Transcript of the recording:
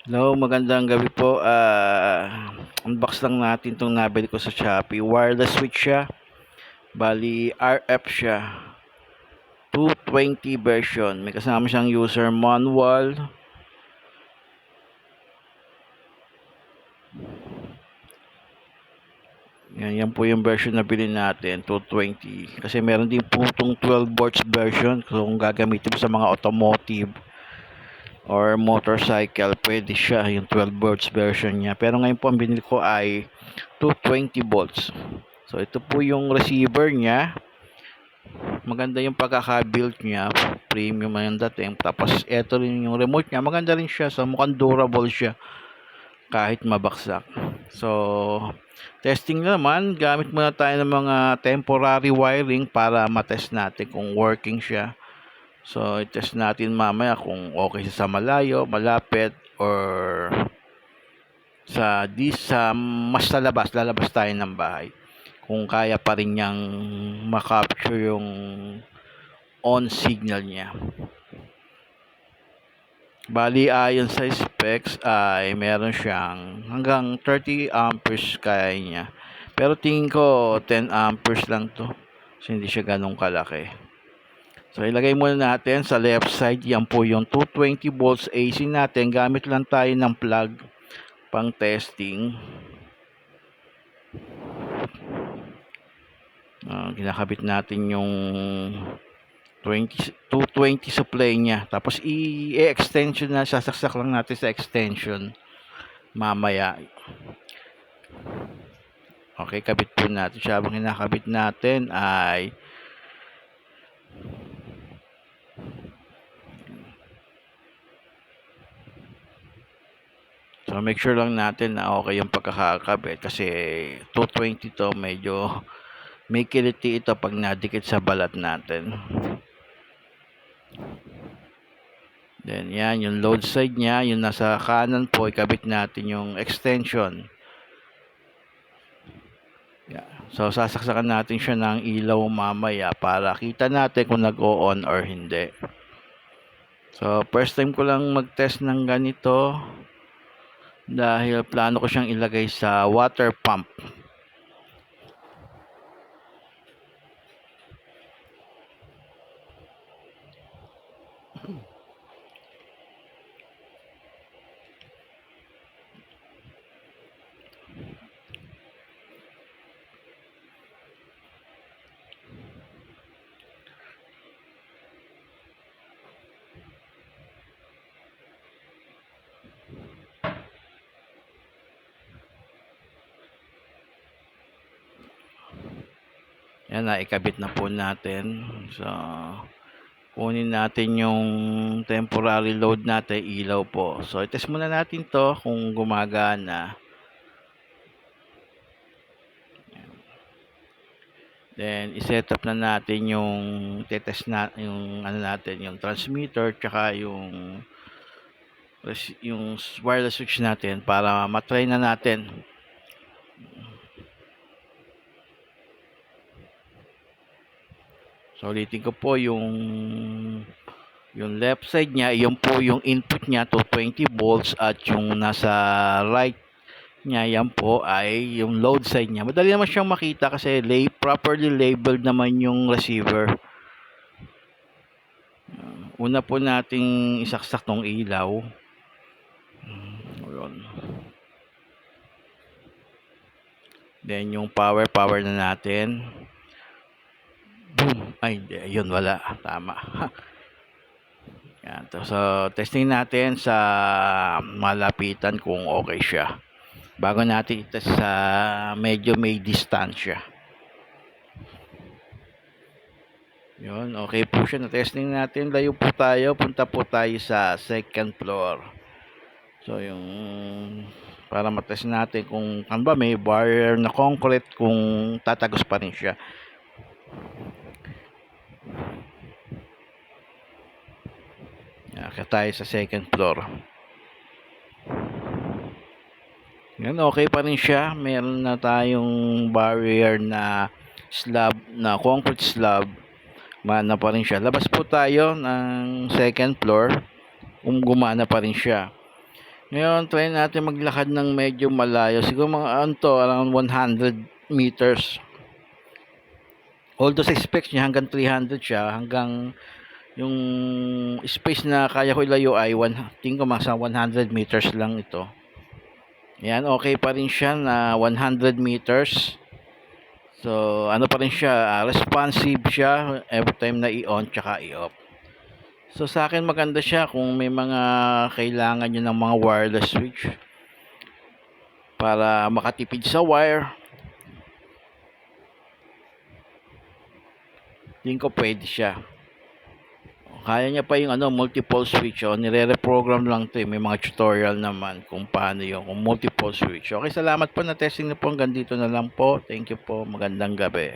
Hello, magandang gabi po. Unbox lang natin 'tong nabili ko sa Shopee. Wireless switch siya. Bali, RF siya. 220 version. May kasama siyang user manual. Yan po yung version na bilhin natin, 220. Kasi meron din po itong 12 volts version. Kung gagamitin mo sa mga automotive or motorcycle, pwede siya yung 12 volts version niya. Pero ngayon po ang binili ko ay 220 volts. So ito po yung receiver niya. Maganda yung pagkaka-build niya, premium na yung dating. Tapos eto rin yung remote niya, maganda rin siya. So mukhang durable siya kahit mabaksak. So testing naman, gamit muna tayo ng mga temporary wiring para matest natin kung working siya. So i-test natin mamaya kung okay siya sa malayo, malapit, or sa mas lalabas tayo ng bahay kung kaya pa rin niyang makapture yung on signal niya. Bali, ayon sa specs ay meron siyang hanggang 30 amperes kaya niya. Pero tingin ko 10 amperes lang to. So hindi siya ganun kalaki. So ilagay muna natin sa left side. Yan po yung 220 volts AC natin. Gamit lang tayo ng plug pang testing. Kinakabit natin yung 220 supply niya. Tapos i-extension na, sasaksak lang natin sa extension mamaya. Okay, kabit po natin siya. Habang kinakabit natin ay so make sure lang natin na okay yung pagkakakabit kasi 220 to, medyo may kiliti ito pag nadikit sa balat natin. Then yan, yung load side niya, yung nasa kanan po, ikabit natin yung extension. Yeah. So sasaksakan natin siya ng ilaw mamaya para kita natin kung nag-o-on or hindi. So first time ko lang mag-test ng ganito dahil plano ko siyang ilagay sa water pump. Yan na, ikabit na po natin. So kunin natin yung temporary load natin, ilaw po. So i-test muna natin to kung gumagana. Then i-set up na natin yung test na yung ano natin, yung transmitter tsaka yung wireless switch natin para matry na natin. So ulitin ko po yung left side niya, yung po yung input niya to 20 volts at yung nasa right niya, yan po ay yung load side niya. Madali naman siyang makita kasi properly labeled naman yung receiver. Una po nating isaksak tong ilaw. Then yung power na natin. Boom! Ay, yun wala. Tama. Yan. So, testing natin sa malapitan kung okay siya. Bago natin itest sa medyo may distansya. Yun, okay po siya. Na-testing natin. Layo po tayo. Punta po tayo sa second floor. So, yung para matest natin kung ano ba, may barrier na concrete, kung tatagos pa rin siya. Kaya tayo sa second floor. Yan, okay pa rin siya. Meron na tayong barrier na slab, na concrete slab. Gumana pa rin siya. Labas po tayo ng second floor. Gumana pa rin siya. Ngayon, try natin maglakad ng medyo malayo. Siguro mga around 100 meters. Although sa specs niya hanggang 300 siya, hanggang yung space na kaya ko ilayo ay tingin ko mga 100 meters lang ito. Yan, okay pa rin siya na 100 meters. So, ano pa rin siya, responsive siya every time na i-on tsaka i-off. So, sa akin maganda siya kung may mga kailangan nyo ng mga wireless switch para makatipid sa wire. Tingin ko pwede siya. Kaya niya pa yung multiple switch. Nire-reprogram lang to. May mga tutorial naman kung paano yung kung multiple switch. Okay, salamat po na testing na po. Hanggang dito na lang po. Thank you po. Magandang gabi.